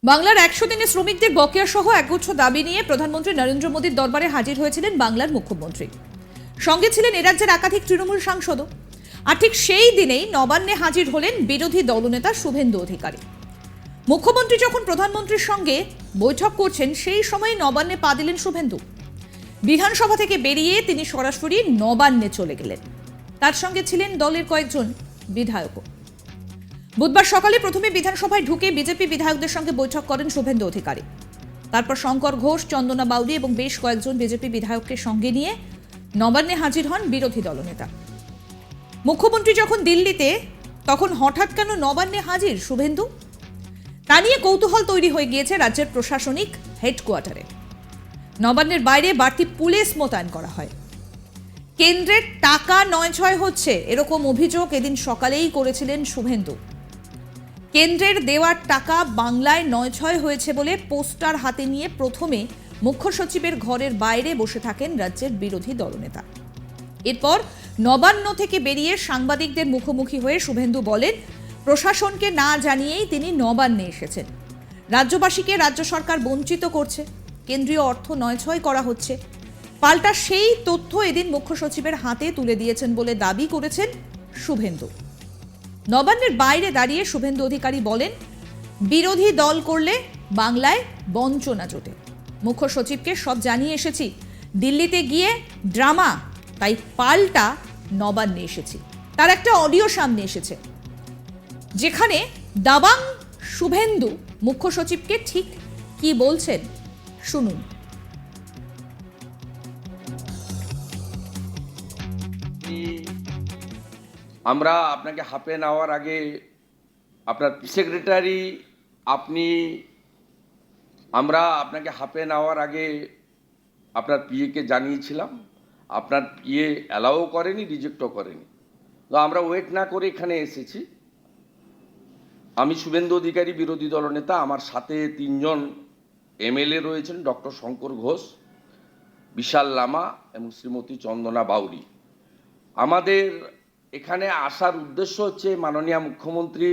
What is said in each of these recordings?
বাংলার ১০০ দিনে শ্রমিকদের বকেয়া সহ একগুচ্ছ দাবি নিয়ে প্রধানমন্ত্রী নরেন্দ্র মোদীর দরবারে হাজির হয়েছিলেন বাংলার মুখ্যমন্ত্রী। সঙ্গে ছিলেন এরাজ্যের একাধিক তৃণমূল সাংসদও। আর ঠিক সেই দিনেই নবান্নে হাজির হলেন বিরোধী দলনেতা শুভেন্দু অধিকারী। মুখ্যমন্ত্রী যখন প্রধানমন্ত্রীর সঙ্গে বৈঠক করছেন সেই সময় নবান্নে পা দিলেন শুভেন্দু। বিধানসভা থেকে বেরিয়ে তিনি সরাসরি নবান্নে চলে গেলেন। তার সঙ্গে ছিলেন দলের কয়েকজন বিধায়কও। বুধবার সকালে প্রথমে বিধানসভায় ঢুকে বিজেপি বিধায়কদের সঙ্গে বৈঠক করেন শুভেন্দু অধিকারী। তারপর শঙ্কর ঘোষ, চন্দনা বাউরি এবং বেশ কয়েকজন বিজেপি বিধায়ককে সঙ্গে নিয়ে নবান্নে হাজির হন বিরোধী দলনেতা। মুখ্যমন্ত্রী যখন দিল্লিতে, তখন হঠাৎ কেন নবান্নে হাজির শুভেন্দু? তা নিয়ে কৌতূহল তৈরি হয়ে গিয়েছে রাজ্যের প্রশাসনিক হেডকোয়ার্টারে। নবান্নের বাইরে বাড়তি পুলিশ মোতায়েন করা হয়। কেন্দ্রের টাকা নয়ছয় হচ্ছে এরকম অভিযোগ এদিন সকালেই করেছিলেন শুভেন্দু। কেন্দ্রের দেওয়ার টাকা বাংলায় নয়ছয় হয়েছে বলে পোস্টার হাতে নিয়ে প্রথমে মুখ্য সচিবের ঘরের বাইরে বসে থাকেন রাজ্যের বিরোধী দলনেতা। এরপর নবান্ন থেকে বেরিয়ে সাংবাদিকদের মুখোমুখি হয়ে শুভেন্দু বলেন, প্রশাসনকে না জানিয়েই তিনি নবান্নে এসেছেন। রাজ্যবাসীকে রাজ্য সরকার বঞ্চিত করছে, কেন্দ্রীয় অর্থ নয়ছয় করা হচ্ছে। পাল্টা সেই তথ্য এদিন মুখ্য সচিবের হাতে তুলে দিয়েছেন বলে দাবি করেছেন শুভেন্দু। নবান্নের বাইরে দাঁড়িয়ে শুভেন্দু অধিকারী বলেন, বিরোধী দল করলে বাংলায় বঞ্চনা জোটে। মুখ্য সচিবকে সব জানিয়ে এসেছি, দিল্লিতে গিয়ে ড্রামা, তাই পাল্টা নবান্নে এসেছি। তার একটা অডিও সামনে এসেছে যেখানে দাবাং শুভেন্দু মুখ্য সচিবকে ঠিক কি বলছেন শুনুন। আমরা আপনাকে হাফ এন আওয়ার আগে আপনার সেক্রেটারি আমরা আপনাকে হাফ এন আওয়ার আগে আপনার পিএকে জানিয়েছিলাম। আপনার পিএ অ্যালাও করেনি, রিজেক্টও করেনি। তো আমরা ওয়েট না করে এখানে এসেছি। আমি শুভেন্দু অধিকারী, বিরোধী দলনেতা। আমার সাথে 3 জন এমএলএ রয়েছেন, ডক্টর শঙ্কর ঘোষ, বিশাল লামা এবং শ্রীমতী চন্দনা বাউরি। আমাদের এখানে আসার উদ্দেশ্য হচ্ছে, মাননীয় মুখ্যমন্ত্রী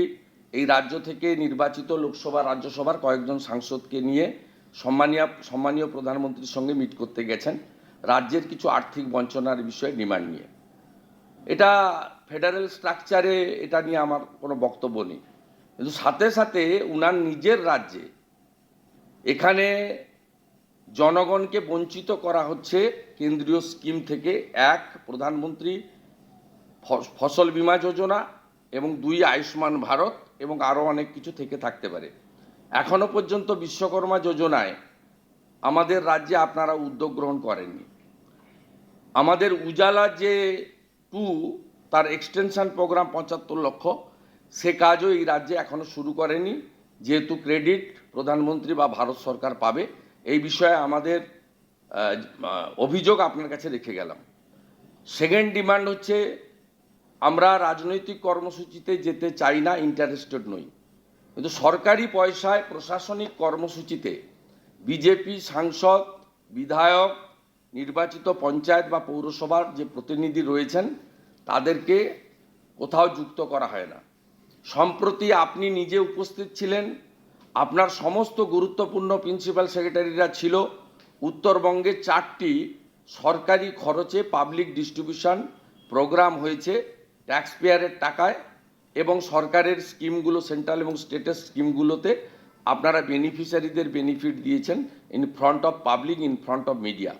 এই রাজ্য থেকে নির্বাচিত লোকসভা রাজ্যসভার কয়েকজন সাংসদকে নিয়ে সম্মানীয় প্রধানমন্ত্রীর সঙ্গে মিট করতে গেছেন রাজ্যের কিছু আর্থিক বঞ্চনার বিষয়ে ডিমান্ড নিয়ে। এটা ফেডারেল স্ট্রাকচারে এটা নিয়ে আমার কোনো বক্তব্য নেই, কিন্তু সাথে সাথে উনার নিজের রাজ্যে এখানে জনগণকে বঞ্চিত করা হচ্ছে কেন্দ্রীয় স্কিম থেকে। 1, প্রধানমন্ত্রী ফসল বীমা যোজনা, এবং 2, আয়ুষ্মান ভারত, এবং আরও অনেক কিছু থেকে থাকতে পারে। এখনো পর্যন্ত বিশ্বকর্মা যোজনায় আমাদের রাজ্যে আপনারা উদ্যোগ গ্রহণ করেননি। আমাদের উজালা যে 2, তার এক্সটেনশন প্রোগ্রাম 75 লক্ষ, সে কাজও এই রাজ্যে এখনো শুরু করেনি, যেহেতু ক্রেডিট প্রধানমন্ত্রী বা ভারত সরকার পাবে। এই বিষয়ে আমাদের অভিযোগ আপনার কাছে রেখে গেলাম। সেকেন্ড ডিমান্ড হচ্ছে, আমরা রাজনৈতিক কর্মসূচিতে যেতে চাই না, ইন্টারেস্টেড নই, কিন্তু সরকারি পয়সায় প্রশাসনিক কর্মসূচিতে বিজেপি সাংসদ, বিধায়ক, নির্বাচিত পঞ্চায়েত বা পৌরসভার যে প্রতিনিধি রয়েছেন তাদেরকে কোথাও যুক্ত করা হয় না। সম্প্রতি আপনি নিজে উপস্থিত ছিলেন, আপনার সমস্ত গুরুত্বপূর্ণ প্রিন্সিপাল সেক্রেটারিরা ছিল। উত্তরবঙ্গে 4টি সরকারি খরচে পাবলিক ডিস্ট্রিবিউশন প্রোগ্রাম হয়েছে ট্যাক্স পেয়ারের টাকায়, এবং সরকারের স্কিমগুলো, সেন্ট্রাল এবং স্টেটের স্কিমগুলোতে আপনারা বেনিফিশিয়ারিদের বেনিফিট দিয়েছেন in front of public, in front of media.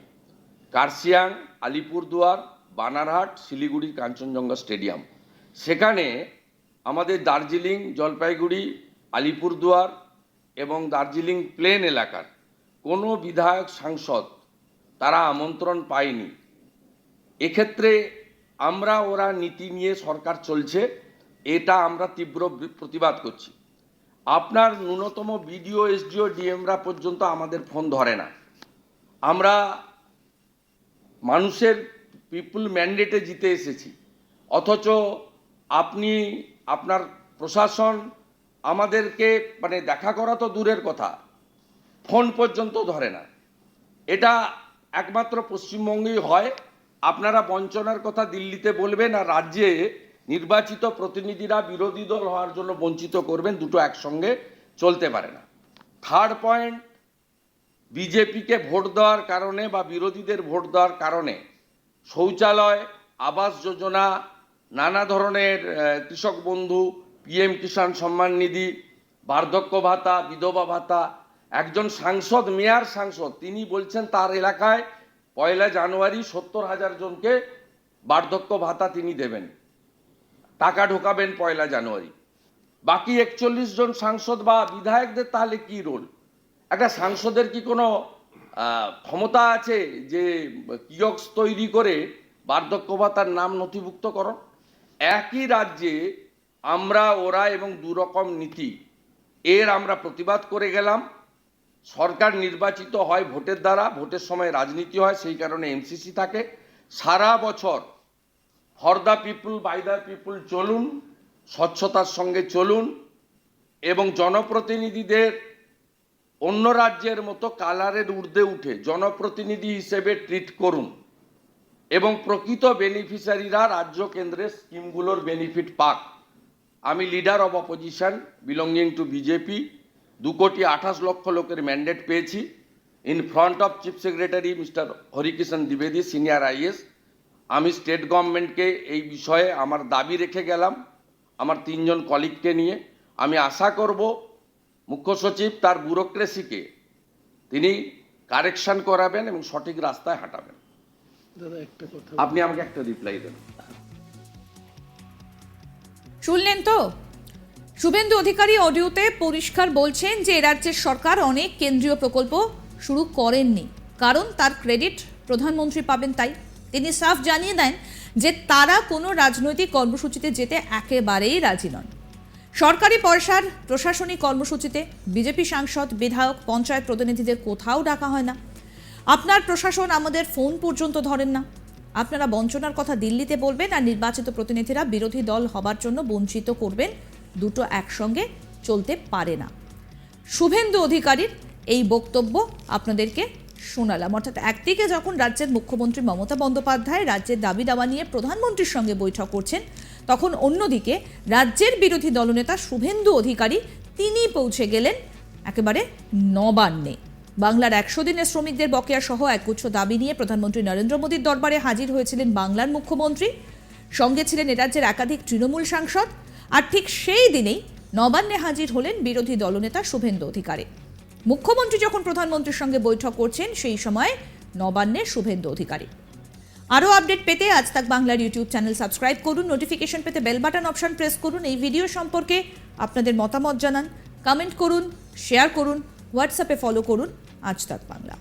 Kurseong, Alipurduar, Banarhat, শিলিগুড়ির কাঞ্চনজঙ্ঘা স্টেডিয়াম, সেখানে আমাদের দার্জিলিং, জলপাইগুড়ি, আলিপুরদুয়ার এবং দার্জিলিং প্লেন এলাকার কোনো বিধায়ক, সাংসদ তারা আমন্ত্রণ পায়নি। এক্ষেত্রে ওরা নীতি নিয়ে সরকার চলছে, এটা আমরা তীব্র প্রতিবাদ করছি। আপনার ন্যূনতম বিডিও, এসডিও, ডিএমরা পর্যন্ত আমাদের ফোন ধরে না। আমরা মানুষের পিপুল ম্যান্ডেটে জিতে এসেছি, অথচ আপনার প্রশাসন আমাদেরকে দেখা করা তো দূরের কথা, ফোন পর্যন্ত ধরে না। এটা একমাত্র পশ্চিমবঙ্গেই হয়। আপনারা বঞ্চনার কথা দিল্লিতে বলবেন, আর রাজ্যে নির্বাচিত প্রতিনিধিরা বিরোধী দল হওয়ার জন্য বঞ্চিত করবেন। দুটো একসঙ্গে চলতে পারে না। থার্ড পয়েন্ট, বিজেপিকে ভোট দেওয়ার কারণে বা বিরোধীদের ভোট দেওয়ার কারণে শৌচালয়, আবাস যোজনা, নানা ধরনের কৃষক বন্ধু, পিএম কিষাণ সম্মান নিধি, বার্ধক্য ভাতা, বিধবা ভাতা, একজন সাংসদ, মেয়র সাংসদ, তিনি বলছেন তার এলাকায় 1 জানুয়ারি 70,000 জনকে বার্ধক্য ভাতা তিনি দেবেন, টাকা ঢোকাবেন 1 জানুয়ারি। বাকি 41 জন সাংসদ বা বিধায়কদের তাহলে কি রোল? একটা সাংসদের কি কোনো ক্ষমতা আছে যে কিয়স্ক তৈরি করে বার্ধক্য ভাতার নাম নথিভুক্ত করো? একই রাজ্যে আমরা, ওরা এবং দুরকম নীতি, এর আমরা প্রতিবাদ করে গেলাম। সরকার নির্বাচিত হয় ভোটের দ্বারা, ভোটের সময় রাজনীতি হয়, সেই কারণে এমসিসি থাকে। সারা বছর for the people, by the people চলুন, স্বচ্ছতার সঙ্গে চলুন এবং জনপ্রতিনিধিদের অন্য রাজ্যের মতো কালারের ঊর্ধ্বে উঠে জনপ্রতিনিধি হিসেবে ট্রিট করুন এবং প্রকৃত বেনিফিশিয়ারিরা রাজ্য কেন্দ্রের স্কিমগুলোর বেনিফিট পাক। আমি leader of opposition belonging to BJP, 2,28,00,000 লোকের ম্যান্ডেট পেয়েছি। In front of chief secretary mister Harikishan দ্বিবেদী, সিনিয়র আইএস, আমি স্টেট গভর্নমেন্টকে এই বিষয়ে আমার দাবি রেখে গেলাম আমার 3 জন কলিগকে নিয়ে। আমি আশা করব মুখ্য সচিব তার ব্যুরোক্রেসিকে তিনি কারেকশন করাবেন এবং সঠিক রাস্তায় হাঁটাবেন। দাদা একটা কথা, আপনি আমাকে একটা রিপ্লাই দেন। শুনলেন তো, শুভেন্দু অধিকারী অডিওতে পরিষ্কার বলছেন যে এ রাজ্যের সরকার অনেক কেন্দ্রীয় প্রকল্প শুরু করেননি, কারণ তার ক্রেডিট প্রধানমন্ত্রী পাবেন। তাই তিনি সাফ জানিয়ে দেন যে তারা কোনো রাজনৈতিক কর্মসূচিতে যেতে একেবারেই রাজি নন। সরকারি পয়সার প্রশাসনিক কর্মসূচিতে বিজেপি সাংসদ, বিধায়ক, পঞ্চায়েত প্রতিনিধিদের কোথাও ডাকা হয় না। আপনার প্রশাসন আমাদের ফোন পর্যন্ত ধরেন না। আপনারা বঞ্চনার কথা দিল্লিতে বলবেন আর নির্বাচিত প্রতিনিধিরা বিরোধী দল হবার জন্য বঞ্চিত করবেন, দুটো একসঙ্গে চলতে পারে না। শুভেন্দু অধিকারীর এই বক্তব্য আপনাদেরকে শোনালাম। অর্থাৎ একদিকে যখন রাজ্যের মুখ্যমন্ত্রী মমতা বন্দ্যোপাধ্যায় রাজ্যের দাবি দাওয়া নিয়ে প্রধানমন্ত্রীর সঙ্গে বৈঠক করছেন, তখন অন্যদিকে রাজ্যের বিরোধী দলনেতা শুভেন্দু অধিকারী তিনি পৌঁছে গেলেন একেবারে নবান্নে। বাংলার 100 দিনের শ্রমিকদের বকেয়া সহ একগুচ্ছ দাবি নিয়ে প্রধানমন্ত্রী নরেন্দ্র মোদীর দরবারে হাজির হয়েছিলেন বাংলার মুখ্যমন্ত্রী, সঙ্গে ছিলেন এরাজ্যের একাধিক তৃণমূল সাংসদ। আর ঠিক সেই দিনেই নবান্নে হাজির হলেন বিরোধী দলনেতা শুভেন্দু অধিকারী। মুখ্যমন্ত্রী যখন প্রধানমন্ত্রীর সঙ্গে বৈঠক করছেন সেই সময় নবান্নে শুভেন্দু অধিকারী। আরও আপডেট পেতে আজ তাক বাংলার ইউটিউব চ্যানেল সাবস্ক্রাইব করুন, নোটিফিকেশন পেতে বেল বাটন অপশন প্রেস করুন। এই ভিডিও সম্পর্কে আপনাদের মতামত জানান, কমেন্ট করুন, শেয়ার করুন, হোয়াটসঅ্যাপে ফলো করুন আজ তাক বাংলা।